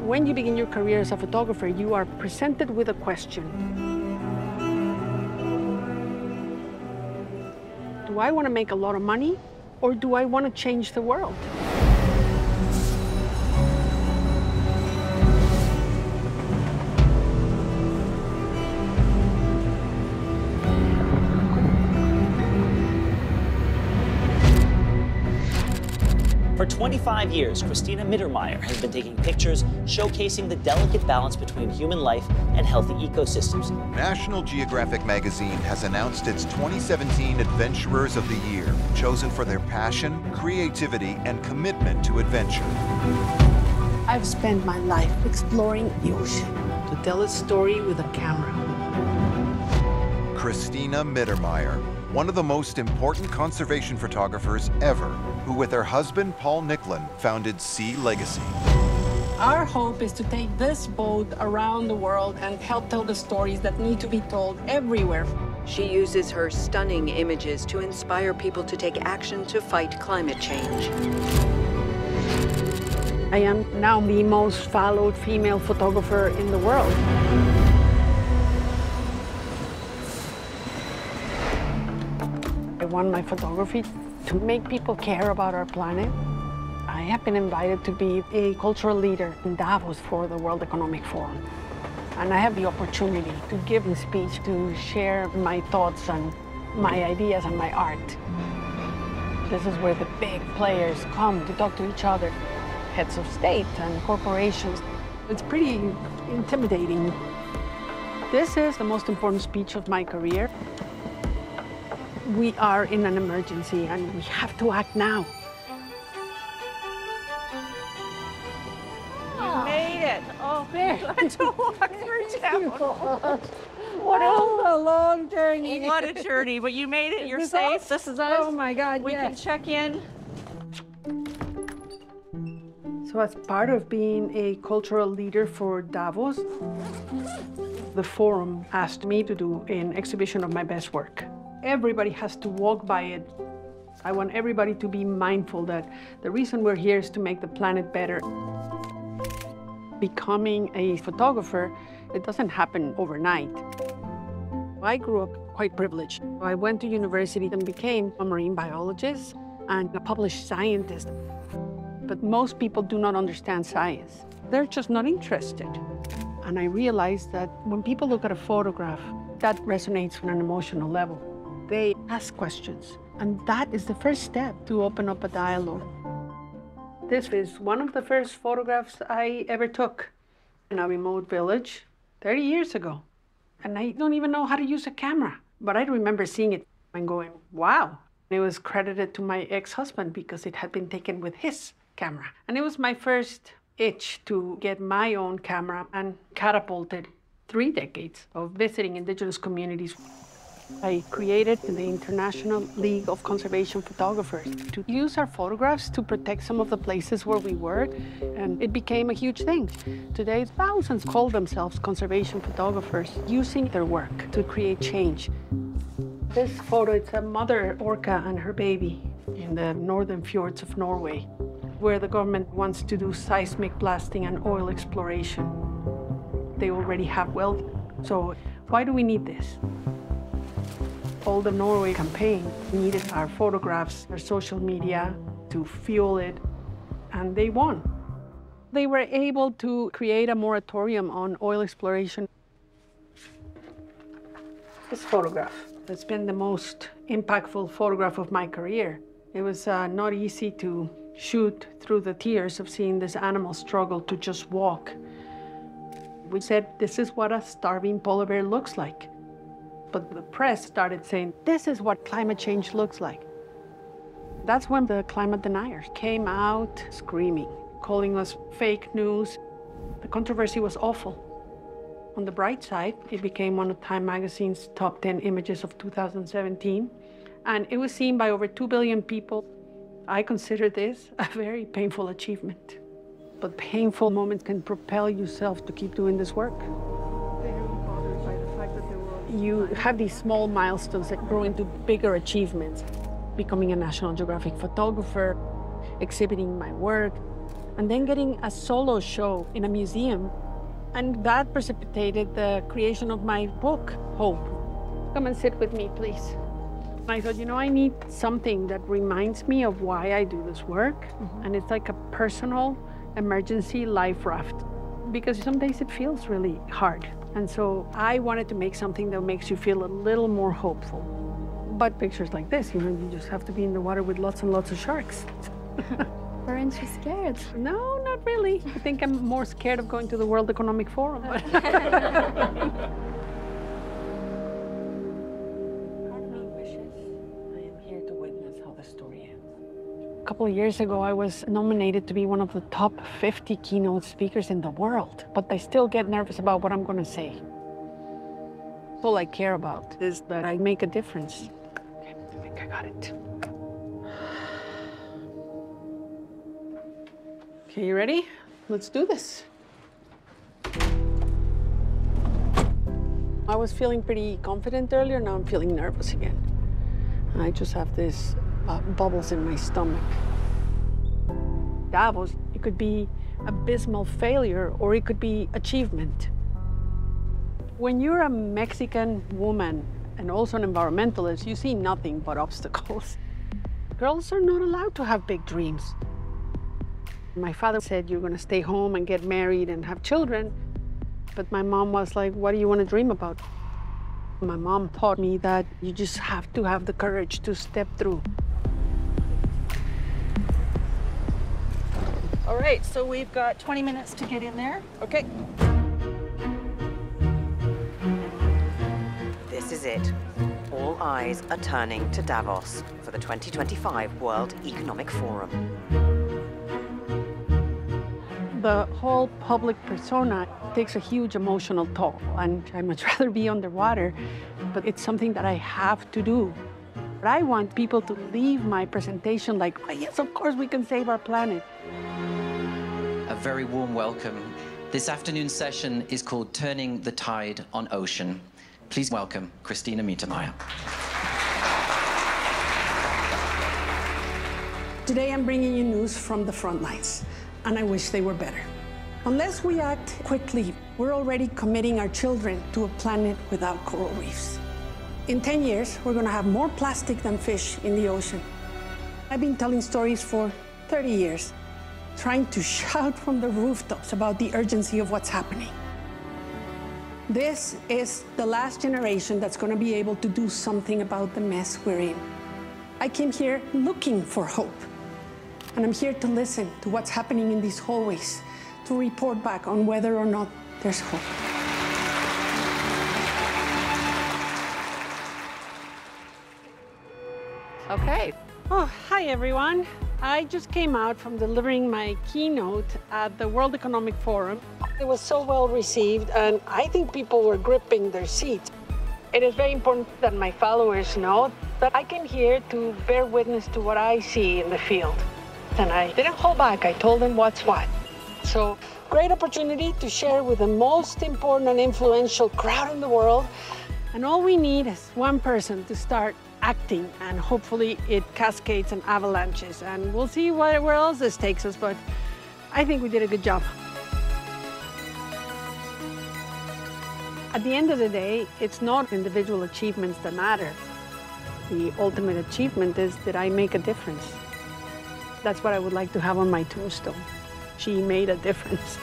When you begin your career as a photographer, you are presented with a question. Do I want to make a lot of money, or do I want to change the world? For 25 years, Christina Mittermeier has been taking pictures showcasing the delicate balance between human life and healthy ecosystems. National Geographic magazine has announced its 2017 Adventurers of the Year, chosen for their passion, creativity, and commitment to adventure. I've spent my life exploring the ocean to tell a story with a camera. Christina Mittermeier, one of the most important conservation photographers ever, who with her husband, Paul Nicklin, founded Sea Legacy. Our hope is to take this boat around the world and help tell the stories that need to be told everywhere. She uses her stunning images to inspire people to take action to fight climate change. I am now the most followed female photographer in the world. I want my photography to make people care about our planet. I have been invited to be a cultural leader in Davos for the World Economic Forum. And I have the opportunity to give a speech to share my thoughts and my ideas and my art. This is where the big players come to talk to each other, heads of state and corporations. It's pretty intimidating. This is the most important speech of my career. We are in an emergency and we have to act now. You made it. Oh, There. to walk through town. What a long journey. What a journey, but you made it. You're Is safe. us? This is us. Oh my God, We can check in. So as part of being a cultural leader for Davos, the forum asked me to do an exhibition of my best work. Everybody has to walk by it. I want everybody to be mindful that the reason we're here is to make the planet better. Becoming a photographer, it doesn't happen overnight. I grew up quite privileged. I went to university and became a marine biologist and a published scientist. But most people do not understand science. They're just not interested. And I realized that when people look at a photograph, that resonates on an emotional level. They ask questions, and that is the first step to open up a dialogue. This is one of the first photographs I ever took in a remote village 30 years ago. And I don't even know how to use a camera, but I remember seeing it and going, wow. It was credited to my ex-husband because it had been taken with his camera. And it was my first itch to get my own camera and catapulted 3 decades of visiting indigenous communities. I created the International League of Conservation Photographers to use our photographs to protect some of the places where we work, and it became a huge thing. Today, thousands call themselves conservation photographers, using their work to create change. This photo, it's a mother orca and her baby in the northern fjords of Norway, where the government wants to do seismic blasting and oil exploration. They already have wealth, so why do we need this? All the Norway campaign needed our photographs, our social media to fuel it, and they won. They were able to create a moratorium on oil exploration. This photograph has been the most impactful photograph of my career. It was not easy to shoot through the tears of seeing this animal struggle to just walk. We said, this is what a starving polar bear looks like. But the press started saying, this is what climate change looks like. That's when the climate deniers came out screaming, calling us fake news. The controversy was awful. On the bright side, it became one of Time magazine's top 10 images of 2017, and it was seen by over 2 billion people. I consider this a very painful achievement. But painful moments can propel yourself to keep doing this work. You have these small milestones that grow into bigger achievements. Becoming a National Geographic photographer, exhibiting my work, and then getting a solo show in a museum. And that precipitated the creation of my book, Hope. Come and sit with me, please. I thought, I need something that reminds me of why I do this work. And it's like a personal emergency life raft, because some days it feels really hard. And so I wanted to make something that makes you feel a little more hopeful. But pictures like this, you just have to be in the water with lots and lots of sharks. Aren't you scared? No, not really. I think I'm more scared of going to the World Economic Forum. A couple of years ago, I was nominated to be one of the top 50 keynote speakers in the world, but I still get nervous about what I'm going to say. All I care about is that I make a difference. Okay, I think I got it. Okay, you ready? Let's do this. I was feeling pretty confident earlier, now I'm feeling nervous again. I just have this bubbles in my stomach. Davos, it could be abysmal failure or it could be achievement. When you're a Mexican woman and also an environmentalist, you see nothing but obstacles. Girls are not allowed to have big dreams. My father said, you're gonna stay home and get married and have children. But my mom was like, what do you want to dream about? My mom taught me that you just have to have the courage to step through. All right, so we've got 20 minutes to get in there. Okay. This is it. All eyes are turning to Davos for the 2025 World Economic Forum. The whole public persona takes a huge emotional toll, and I'd much rather be underwater, but it's something that I have to do. But I want people to leave my presentation like, oh, yes, of course we can save our planet. A very warm welcome. This afternoon's session is called Turning the Tide on Ocean. Please welcome Christina Mittermeier. Today I'm bringing you news from the front lines, and I wish they were better. Unless we act quickly, we're already committing our children to a planet without coral reefs. In 10 years, we're gonna have more plastic than fish in the ocean. I've been telling stories for 30 years, trying to shout from the rooftops about the urgency of what's happening. This is the last generation that's gonna be able to do something about the mess we're in. I came here looking for hope. And I'm here to listen to what's happening in these hallways, to report back on whether or not there's hope. Okay. Oh, hi, everyone. I just came out from delivering my keynote at the World Economic Forum. It was so well received, and I think people were gripping their seats. It is very important that my followers know that I came here to bear witness to what I see in the field. And I didn't hold back. I told them what's what. So, great opportunity to share with the most important and influential crowd in the world. And all we need is one person to start acting, and hopefully it cascades and avalanches. And we'll see where else this takes us, but I think we did a good job. At the end of the day, it's not individual achievements that matter. The ultimate achievement is that I make a difference. That's what I would like to have on my tombstone. She made a difference.